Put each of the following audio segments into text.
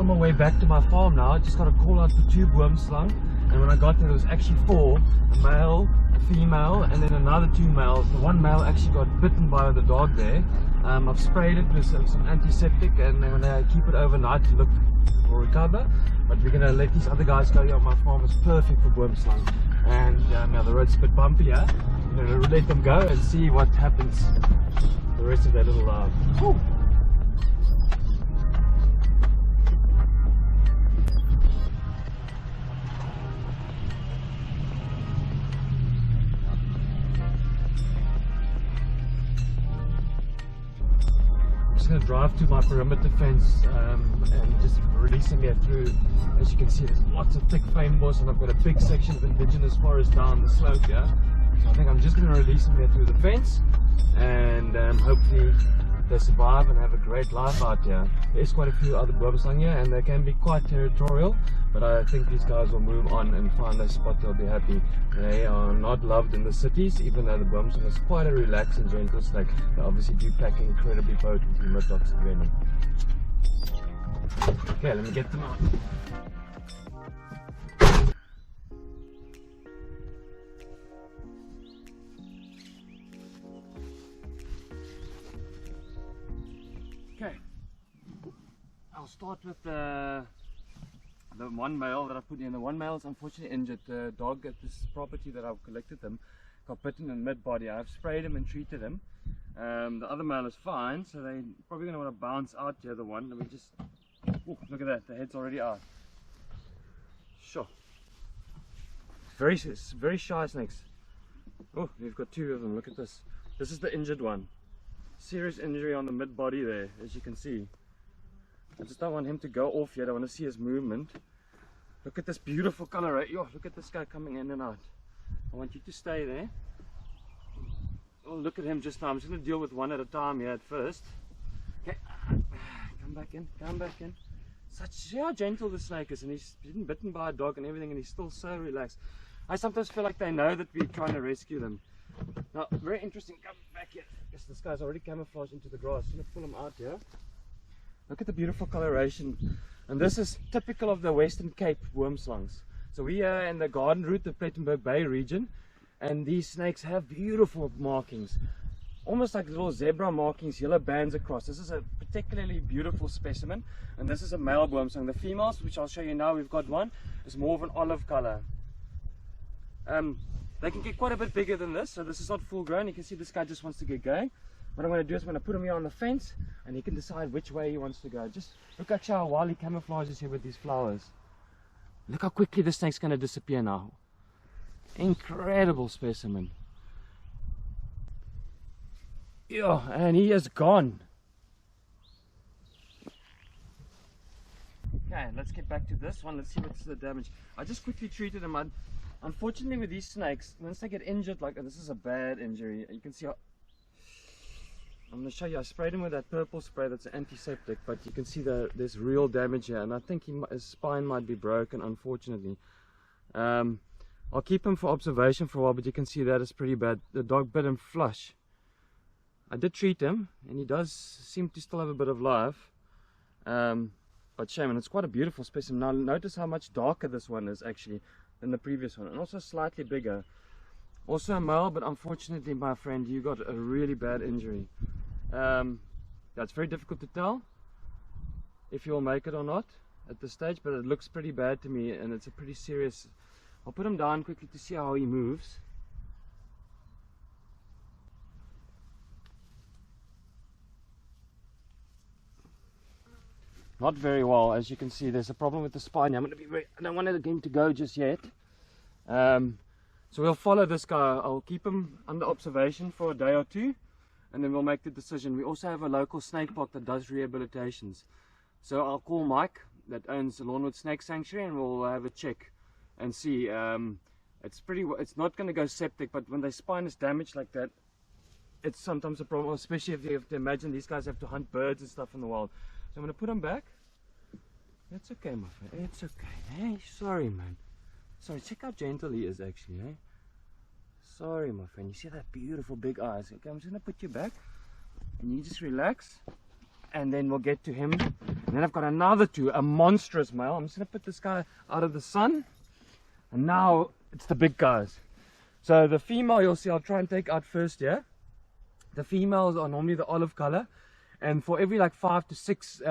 on my way back to my farm now. I just got a call out for 2 boomslang, and when I got there, there was actually 4, a male, a female, and then another 2 males. The one male actually got bitten by the dog there. I've sprayed it with some antiseptic, and then when I keep it overnight to look for recover. But we're gonna let these other guys go here on my farm. It's perfect for boomslang, and now the road's a bit bumpy here. We're gonna let them go and see what happens the rest of their little life. I'm just going to drive to my perimeter fence and just release them here through. As you can see, there's lots of thick fynbos, and I've got a big section of indigenous forest down the slope here. So I think I'm just going to release them here through the fence, and hopefully they survive and have a great life out here. There's quite a few other boomslang here, and they can be quite territorial, but I think these guys will move on and find a spot they'll be happy. They are not loved in the cities, even though the boomslang is quite a relaxed and gentle snake. They obviously do pack incredibly potent hemotoxic venom. Okay, let me get them out. Okay, I'll start with the one male that I put in. The one male is unfortunately injured. The dog at this property that I've collected them got bitten in mid-body. I've sprayed him and treated him. The other male is fine, so they're probably going to want to bounce out the other one. Let me just, oh, look at that, the head's already out. Sure. Very shy snakes. Oh, we've got 2 of them. Look at this. This is the injured one. Serious injury on the mid-body there, as you can see. I just don't want him to go off yet. I want to see his movement. Look at this beautiful color, right? Yo, look at this guy coming in and out. I want you to stay there. Oh, look at him just now. I'm just going to deal with one at a time here at first. Okay, come back in, come back in. See how gentle the snake is, and he's been bitten by a dog and everything, and he's still so relaxed. I sometimes feel like they know that we're trying to rescue them. Now, very interesting. Come back here. Yes, this guy's already camouflaged into the grass. I'm going to pull him out here. Look at the beautiful coloration, and this is typical of the Western Cape boomslangs. So we are in the garden route, the Plettenberg Bay region, and these snakes have beautiful markings, almost like little zebra markings, yellow bands across. This is a particularly beautiful specimen, and this is a male boomslang. The females, which I'll show you now, we've got one, is more of an olive color. They can get quite a bit bigger than this, so this is not full grown. You can see this guy just wants to get going. What I'm going to do is I'm going to put him here on the fence, and he can decide which way he wants to go. Just look at how well he camouflages here with these flowers. Look how quickly this snake's going to disappear now. Incredible specimen. Yeah, and he is gone. Okay, let's get back to this one. Let's see what's the damage. I just quickly treated him. Unfortunately, with these snakes, once they get injured, like this is a bad injury. You can see how, I'm going to show you, I sprayed him with that purple spray that's antiseptic, but you can see that there's real damage here, and I think his spine might be broken, unfortunately. I'll keep him for observation for a while, but you can see that is pretty bad. The dog bit him flush. I did treat him, and he does seem to still have a bit of life, but shame, and it's quite a beautiful specimen. Now notice how much darker this one is actually than the previous one, and also slightly bigger. Also a male, but unfortunately, my friend, you got a really bad injury. That's very difficult to tell if you'll make it or not at this stage, but it looks pretty bad to me, and it's a pretty serious. I'll put him down quickly to see how he moves. Not very well, as you can see. There's a problem with the spine. I don't want him to go just yet. So we'll follow this guy. I'll keep him under observation for a day or 2, and then we'll make the decision. We also have a local snake park that does rehabilitations. So I'll call Mike, that owns the Lawnwood Snake Sanctuary, and we'll have a check and see. It's not going to go septic, but when their spine is damaged like that, it's sometimes a problem, especially if you have to imagine these guys have to hunt birds and stuff in the wild. So I'm going to put him back. That's okay, my friend. It's okay. Hey, sorry, man. Sorry, check how gentle he is actually, eh? Sorry, my friend. You see that beautiful big eyes? Okay, I'm just going to put you back, and you just relax, and then we'll get to him. And then I've got another two, a monstrous male. I'm just going to put this guy out of the sun. And now it's the big guys. So the female, you'll see, I'll try and take out first here. The females are normally the olive color. And for every like 5 to 6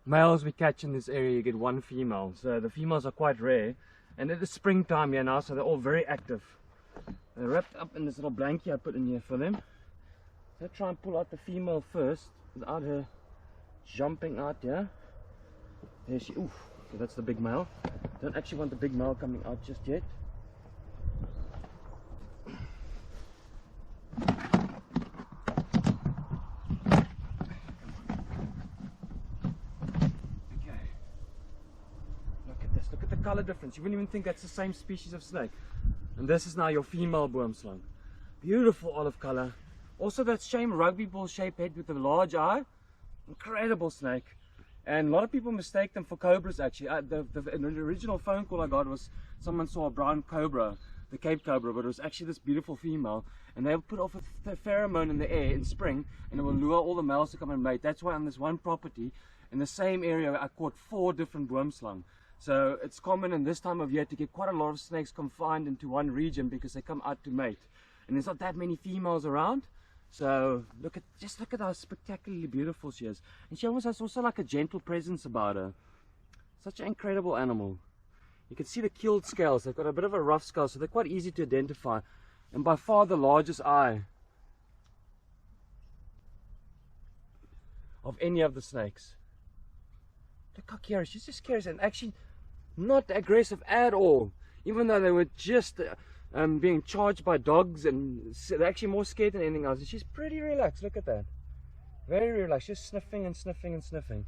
males we catch in this area, you get one female. So the females are quite rare. And it is springtime here now, so they're all very active. They're wrapped up in this little blanket I put in here for them. So I'll try and pull out the female first without her jumping out here. There she, oof, okay, that's the big male. Don't actually want the big male coming out just yet. Look at the color difference. You wouldn't even think that's the same species of snake. And this is now your female boomslang. Beautiful olive color. Also that same rugby ball shaped head with a large eye. Incredible snake. And a lot of people mistake them for cobras actually. The original phone call I got was someone saw a brown cobra, the Cape cobra, but it was actually this beautiful female. And they'll put off a pheromone in the air in spring and it will lure all the males to come and mate. That's why on this one property in the same area I caught 4 different boomslang. So it's common in this time of year to get quite a lot of snakes confined into one region because they come out to mate. And there's not that many females around. So just look at how spectacularly beautiful she is. And she almost has also like a gentle presence about her. Such an incredible animal. You can see the keeled scales. They've got a bit of a rough scale, so they're quite easy to identify. And by far the largest eye of any of the snakes. Look how curious. She's just curious and actually not aggressive at all. Even though they were just being charged by dogs, and they're actually more scared than anything else. And she's pretty relaxed. Look at that. Very relaxed. Just sniffing and sniffing and sniffing.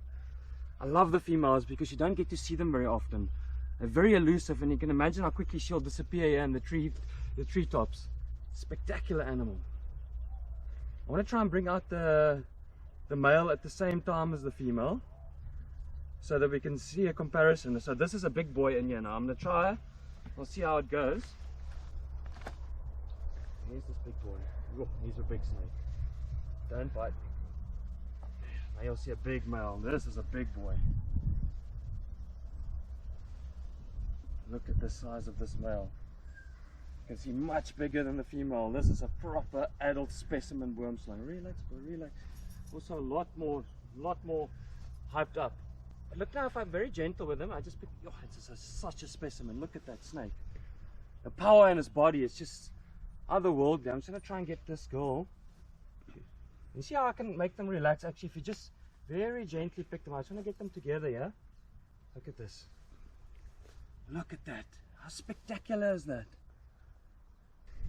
I love the females because you don't get to see them very often. They're very elusive, and you can imagine how quickly she'll disappear here in the treetops. Spectacular animal. I want to try and bring out the male at the same time as the female, so that we can see a comparison. So this is a big boy in here now. I'm going to try. We'll see how it goes. Here's this big boy. Oh, he's a big snake. Don't bite me. Now you'll see a big male. This is a big boy. Look at the size of this male. You can see much bigger than the female. This is a proper adult specimen boomslang. Relax, boy, relax. Also a lot more hyped up. Look now, if I'm very gentle with him, I just pick, oh, it's such a specimen. Look at that snake. The power in his body is just otherworldly. I'm just going to try and get this girl. You see how I can make them relax? Actually, if you just very gently pick them out. I just want to get them together, yeah? Look at this. Look at that. How spectacular is that?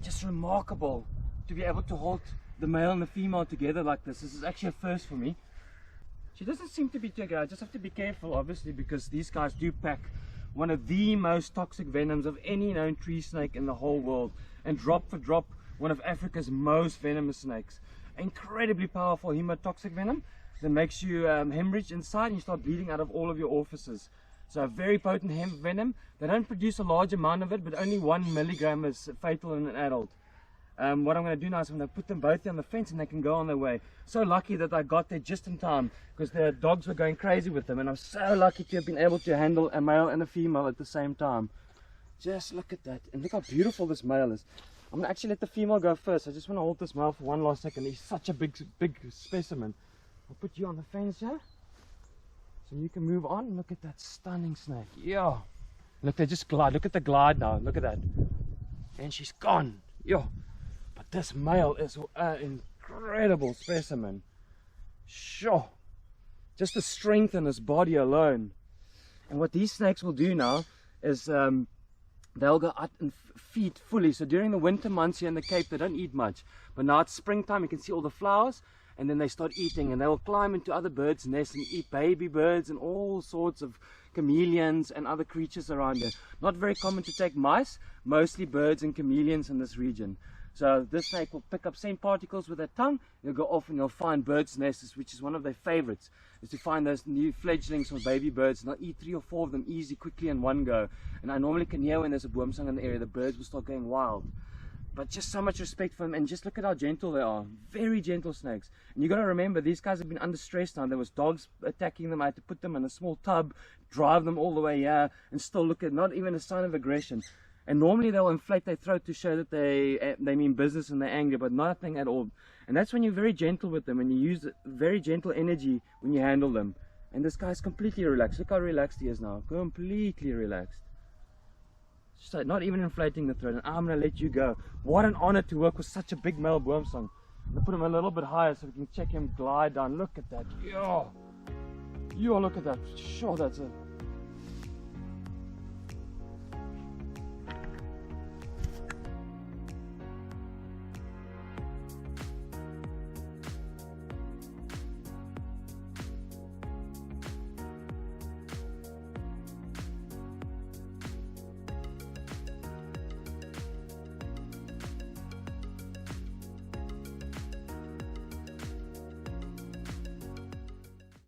Just remarkable to be able to hold the male and the female together like this. This is actually a first for me. She doesn't seem to be too good. I just have to be careful, obviously, because these guys do pack one of the most toxic venoms of any known tree snake in the whole world. And drop for drop, one of Africa's most venomous snakes. Incredibly powerful hemotoxic venom that makes you hemorrhage inside and you start bleeding out of all of your orifices. So a very potent venom. They don't produce a large amount of it, but only 1 milligram is fatal in an adult. What I'm going to do now is I'm going to put them both on the fence and they can go on their way. So lucky that I got there just in time because the dogs were going crazy with them, and I'm so lucky to have been able to handle a male and a female at the same time. Just look at that, and look how beautiful this male is. I'm going to actually let the female go first. I just want to hold this male for one last second. He's such a big specimen. I'll put you on the fence here so you can move on. Look at that stunning snake. Yeah. Look, they just glide. Look at the glide now. Look at that. And she's gone. Yeah. But this male is an incredible specimen. Sure. Just the strength in his body alone. And what these snakes will do now is they'll go out and feed fully. So during the winter months here in the Cape, they don't eat much. But now it's springtime, you can see all the flowers, and then they start eating, and they will climb into other birds' nests and eat baby birds and all sorts of chameleons and other creatures around here. Not very common to take mice, mostly birds and chameleons in this region. So this snake will pick up scent particles with their tongue. They'll go off and they'll find birds' nests, which is one of their favorites, is to find those new fledglings of baby birds, and they'll eat 3 or 4 of them easy, quickly in one go. And I normally can hear when there's a boomslang in the area, the birds will start going wild. but just so much respect for them, and just look at how gentle they are. Very gentle snakes. And you got to remember, these guys have been under stress now. There was dogs attacking them. I had to put them in a small tub, drive them all the way here, and still look at not even a sign of aggression. And normally they'll inflate their throat to show that they mean business and they're angry, but nothing at all. And that's when you're very gentle with them, and you use very gentle energy when you handle them. And this guy's completely relaxed. Look how relaxed he is now. Completely relaxed. So not even inflating the throat. And I'm going to let you go. What an honor to work with such a big male boomslang. I'm going to put him a little bit higher so we can check him glide down. Look at that. Yo, look at that. Sure, that's a